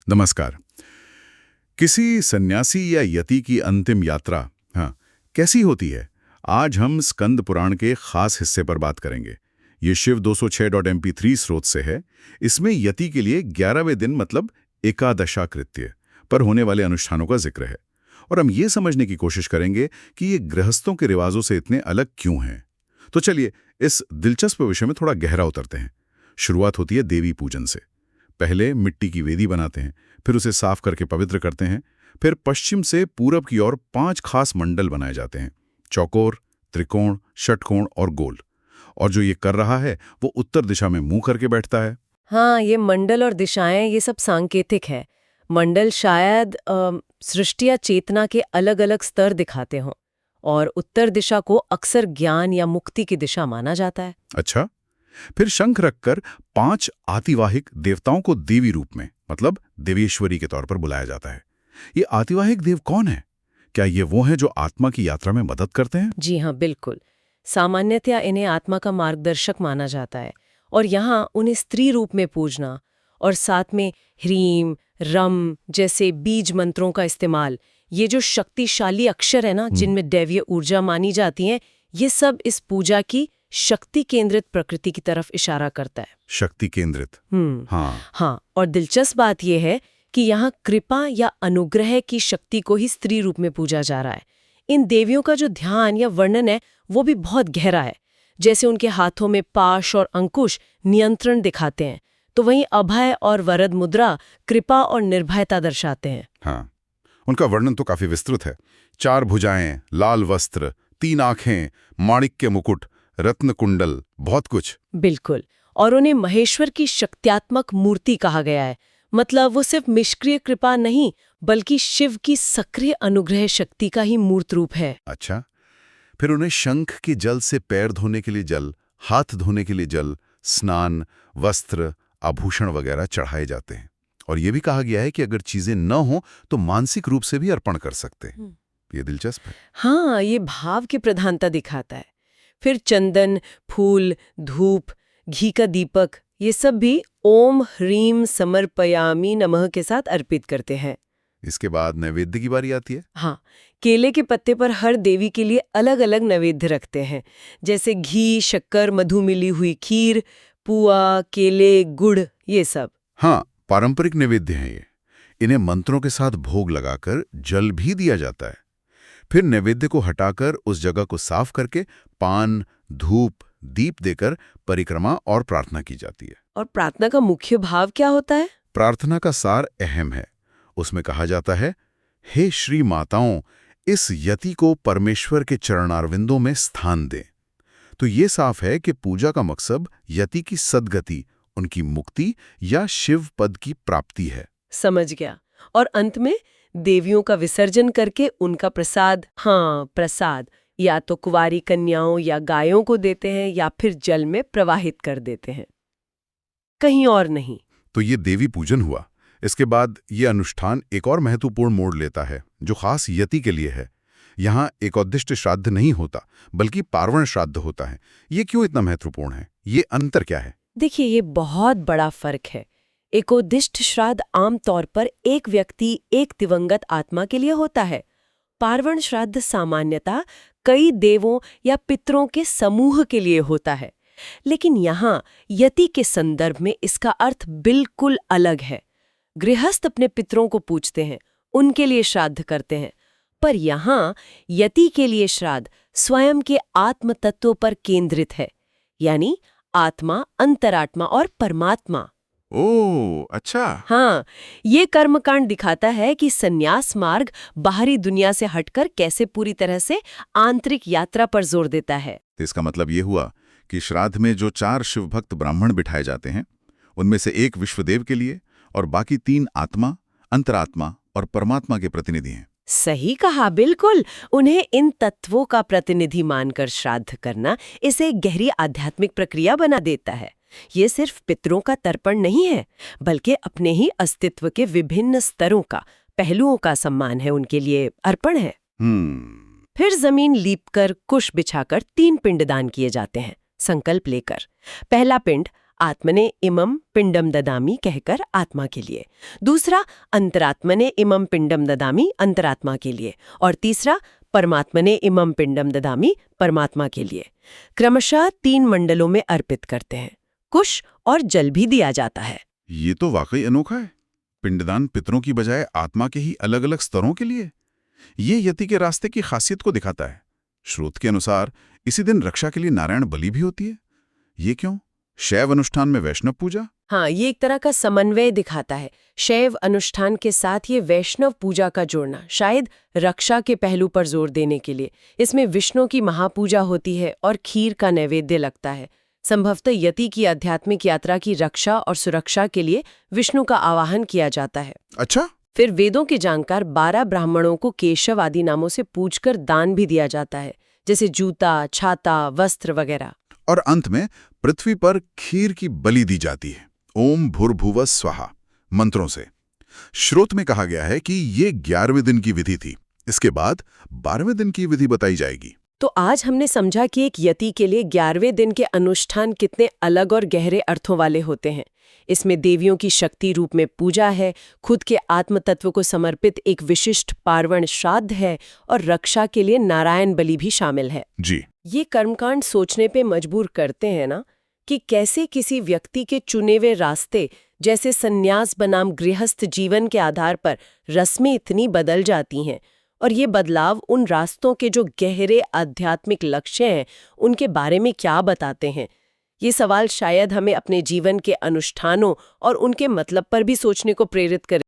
नमस्कार। किसी सन्यासी या यति की अंतिम यात्रा कैसी होती है? आज हम स्कंद पुराण के खास हिस्से पर बात करेंगे। ये शिव 206.mp3 स्रोत से है। इसमें यति के लिए 11वें दिन मतलब एकादशा कृत्य पर होने वाले अनुष्ठानों का जिक्र है। और हम ये समझने की कोशिश करेंगे कि ये गृहस्थों के रिवाजों से इतने अलग क्यों हैं। तो चलिए इस दिलचस्प विषय में थोड़ा गहरा उतरते हैं। शुरुआत होती है देवी पूजन से। पहले मिट्टी की वेदी बनाते हैं, फिर उसे साफ करके पवित्र करते हैं। फिर पश्चिम से पूरब की ओर 5 खास मंडल बनाए जाते हैं: चौकोर, त्रिकोण, षटकोण और गोल। और जो ये कर रहा है वो उत्तर दिशा में मुंह करके बैठता है। हाँ, ये मंडल और दिशाएं ये सब सांकेतिक है। मंडल शायद सृष्टि या चेतना के अलग अलग स्तर दिखाते हों, और उत्तर दिशा को अक्सर ज्ञान या मुक्ति की दिशा माना जाता है। अच्छा, फिर शंख रखकर 5 आतिवाहिक देवताओं को देवी रूप में मतलब देवेश्वरी के तौर पर बुलाया जाता है। ये आतिवाहिक देव कौन है? क्या ये वो हैं जो आत्मा की यात्रा में मदद करते हैं? जी हाँ, बिल्कुल। सामान्यतया इन्हें आत्मा का मार्गदर्शक माना जाता है, और यहाँ उन्हें स्त्री रूप में पूजना और साथ में ह्रीम, रम जैसे बीज मंत्रों का इस्तेमाल, ये जो शक्तिशाली अक्षर है ना, जिनमें दैवीय ऊर्जा मानी जाती है, ये सब इस पूजा की शक्ति केंद्रित प्रकृति की तरफ इशारा करता है। शक्ति केंद्रित। हाँ, और दिलचस्प बात यह है कि यहाँ कृपा या अनुग्रह की शक्ति को ही स्त्री रूप में पूजा जा रहा है। इन देवियों का जो ध्यान या वर्णन है वो भी बहुत गहरा है। जैसे उनके हाथों में पाश और अंकुश नियंत्रण दिखाते हैं, तो वहीं अभय और वरद मुद्रा कृपा और निर्भयता दर्शाते हैं। हाँ, उनका वर्णन तो काफी विस्तृत है। 4 भुजाएं, लाल वस्त्र, 3 आंखें, माणिक्य मुकुट, रत्न कुंडल, बहुत कुछ। बिल्कुल, और उन्हें महेश्वर की शक्त्यात्मक मूर्ति कहा गया है। मतलब वो सिर्फ निष्क्रिय कृपा नहीं, बल्कि शिव की सक्रिय अनुग्रह शक्ति का ही मूर्त रूप है। अच्छा, फिर उन्हें शंख के जल से पैर धोने के लिए जल, हाथ धोने के लिए जल, स्नान, वस्त्र, आभूषण वगैरह चढ़ाए जाते हैं। और यह भी कहा गया है कि अगर चीजें न हो तो मानसिक रूप से भी अर्पण कर सकते हैं। ये दिलचस्प है। हाँ, ये भाव की प्रधानता दिखाता है। फिर चंदन, फूल, धूप, घी का दीपक, ये सब भी ओम ह्रीम समर्पयामि नमः के साथ अर्पित करते हैं। इसके बाद नैवेद्य की बारी आती है। हाँ, केले के पत्ते पर हर देवी के लिए अलग अलग नैवेद्य रखते हैं, जैसे घी, शक्कर, मधु मिली हुई खीर, पुआ, केले, गुड़, ये सब। हाँ, पारंपरिक नैवेद्य हैं ये। इन्हें मंत्रों के साथ भोग लगाकर जल भी दिया जाता है। फिर नैवेद्य को हटाकर उस जगह को साफ करके पान, धूप, दीप देकर परिक्रमा और प्रार्थना की जाती है। और प्रार्थना का मुख्य भाव क्या होता है? प्रार्थना का सार अहम है। उसमें कहा जाता है, हे श्री माताओं, इस यति को परमेश्वर के चरणारविंदों में स्थान दें। तो ये साफ है कि पूजा का मकसद यति की सद्गति, उनकी मुक्ति या शिव पद की प्राप्ति है। समझ गया। और अंत में देवियों का विसर्जन करके उनका प्रसाद, प्रसाद या तो कुंवारी कन्याओं या गायों को देते हैं या फिर जल में प्रवाहित कर देते हैं, कहीं और नहीं। तो ये देवी पूजन हुआ। इसके बाद ये अनुष्ठान एक और महत्वपूर्ण मोड़ लेता है जो खास यति के लिए है। यहाँ एकोद्दिष्ट श्राद्ध नहीं होता बल्कि पार्वण श्राद्ध होता है। ये क्यों इतना महत्वपूर्ण है? ये अंतर क्या है? देखिए, ये बहुत बड़ा फर्क है। एकोद्दिष्ट श्राद्ध आमतौर पर एक व्यक्ति, एक दिवंगत आत्मा के लिए होता है। पार्वण श्राद्ध सामान्यतः कई देवों या पितरों के समूह के लिए होता है। लेकिन यहाँ यति के संदर्भ में इसका अर्थ बिल्कुल अलग है। गृहस्थ अपने पितरों को पूजते हैं, उनके लिए श्राद्ध करते हैं, पर यहाँ यति के लिए श्राद्ध स्वयं के आत्म तत्व पर केंद्रित है, यानी आत्मा, अंतरात्मा और परमात्मा। ओह, अच्छा। हाँ, ये कर्मकांड दिखाता है कि संन्यास मार्ग बाहरी दुनिया से हटकर कैसे पूरी तरह से आंतरिक यात्रा पर जोर देता है। तो इसका मतलब ये हुआ कि श्राद्ध में जो 4 शिवभक्त ब्राह्मण बिठाए जाते हैं, उनमें से एक विश्वदेव के लिए और बाकी 3 आत्मा, अंतरात्मा और परमात्मा के प्रतिनिधि हैं। सही कहा, बिल्कुल। उन्हें इन तत्वों का प्रतिनिधि मानकर श्राद्ध करना इसे गहरी आध्यात्मिक प्रक्रिया बना देता है। ये सिर्फ पितरों का तर्पण नहीं है, बल्कि अपने ही अस्तित्व के विभिन्न स्तरों का, पहलुओं का सम्मान है, उनके लिए अर्पण है। फिर जमीन लीपकर, कुश बिछाकर 3 पिंडदान किए जाते हैं, संकल्प लेकर। पहला पिंड आत्मने इमं पिंडम ददामी कहकर आत्मा के लिए, दूसरा अंतरात्मने इमं पिंडम ददामी अंतरात्मा के लिए, और तीसरा परमात्मने इमं पिंडम ददामी परमात्मा के लिए। क्रमशः 3 मंडलों में अर्पित करते हैं। कुश और जल भी दिया जाता है। ये तो वाकई अनोखा है। पिंडदान पितरों की बजाय आत्मा के ही अलग अलग स्तरों के लिए। ये यति के रास्ते की खासियत को दिखाता है। श्रोत के अनुसार इसी दिन रक्षा के लिए नारायण बलि भी होती है। ये क्यों? शैव अनुष्ठान में वैष्णव पूजा? हाँ, ये एक तरह का समन्वय दिखाता है। शैव अनुष्ठान के साथ ये वैष्णव पूजा का जोड़ना, शायद रक्षा के पहलू पर जोर देने के लिए। इसमें विष्णु की महापूजा होती है और खीर का नैवेद्य लगता है। संभवतः यति की आध्यात्मिक यात्रा की रक्षा और सुरक्षा के लिए विष्णु का आवाहन किया जाता है। अच्छा। फिर वेदों के जानकार 12 ब्राह्मणों को केशव आदि नामों से पूछकर दान भी दिया जाता है, जैसे जूता, छाता, वस्त्र वगैरह। और अंत में पृथ्वी पर खीर की बलि दी जाती है, ओम भूर्भुवः स्वाहा मंत्रों से। श्रोत में कहा गया है कि ये 11वें दिन की विधि थी। इसके बाद 12वें दिन की विधि बताई जाएगी। तो आज हमने समझा कि एक यति के लिए 11वें दिन के अनुष्ठान कितने अलग और गहरे अर्थों वाले होते हैं। इसमें देवियों की शक्ति रूप में पूजा है, खुद के आत्म तत्व को समर्पित एक विशिष्ट पार्वण श्राद्ध है, और रक्षा के लिए नारायण बलि भी शामिल है। जी। ये कर्मकांड सोचने पे मजबूर करते हैं ना, कि कैसे किसी व्यक्ति के चुने हुए रास्ते, जैसे संन्यास बनाम गृहस्थ जीवन के आधार पर रस्में इतनी बदल जाती हैं, और ये बदलाव उन रास्तों के जो गहरे आध्यात्मिक लक्ष्य हैं उनके बारे में क्या बताते हैं। ये सवाल शायद हमें अपने जीवन के अनुष्ठानों और उनके मतलब पर भी सोचने को प्रेरित करे।